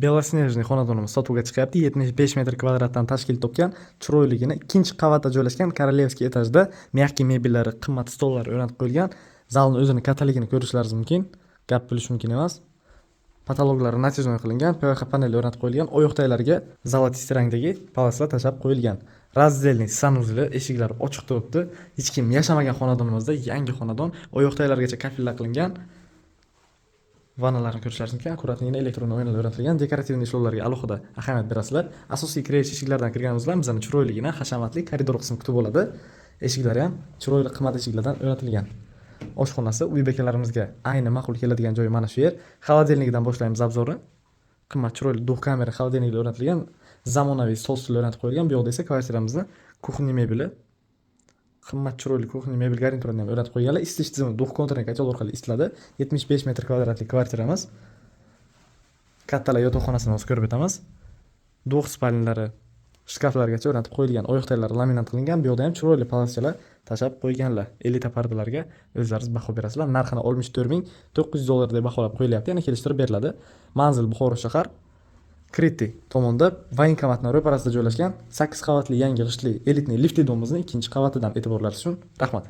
Belosnejniy xonadonimiz sotuvga chiqyapti. 75 metr kvadratdan tashkil topgan, chiroyligina ikkinchi qavatda joylashgan Korolevskiy etajda mягкий mebellari, qimmat stollar o'rnatib qo'yilgan. Zalning o'zini kataligini ko'rishlaringiz mumkin. Gap bilish mumkin emas. Patologlari natijali qilingan, PVH panel o'rnatib qo'yilgan, oyoqtaylariga zолотистый rangdagi palaslar tashab qo'yilgan. Razdelniy sanuzli, eshiklari ochiq turibdi. Hech kim yashamagan xonadonimizda yangi xonadon, oyoqtaylargacha kafillar qilingan. Vanalarni ko'rishlaringiz mumkin. Akkuratligina elektron o'yinlar o'rnatilgan, dekorativ ishlovlarga alohida ahamiyat berasizlar. Asosiy kirish eshiklardan kirganimizda bizani chiroyligina, hashamatli koridor qismi kutib oladi. Eshiklari ham chiroyli qimmat eshiklardan o'rnatilgan. Oshxonasi uy bekalarimizga ayni ma'qul keladigan joyi mana shu yer. Xolodilnigidan boshlaymiz obzorni. Qimmat chiroyli duh kamera xolodilniklar o'rnatilgan, zamonaviy stol o'rnatib qo'yilgan. Bu yoqda esa kvartiramizni kuxniy mebeli, qimmat chiroyli kuxniy mebel garniturini ham o'rnatib qo'yganlar. Isitish tizimi duh kontrakt kachol orqali isitiladi. 75 metr kvadratlik kvartiramiz. Kattalar yotoqxonasini o'zi ko'rib o'tamiz. Duh spalnilari shkaflargacha o'rnatib qo'yilgan, oyoqtaylari laminat qilingan. Bu yoqda ham chiroyli palaschalar tashab qo'yganlar. Elita pardalarga o'zlaringiz baho berasizlar. Narxini 64.900 dollar deb baholab qo'yilyapti. Yana kelishtirib beriladi. Manzil Buxoro shahar Kriti tomonda voyinkomatning ro'parasida joylashgan 8 qavatli yangi g'ishtli elitniy liftli domimizning ikkinchi qavatidan e'tiborlaringiz uchun rahmat.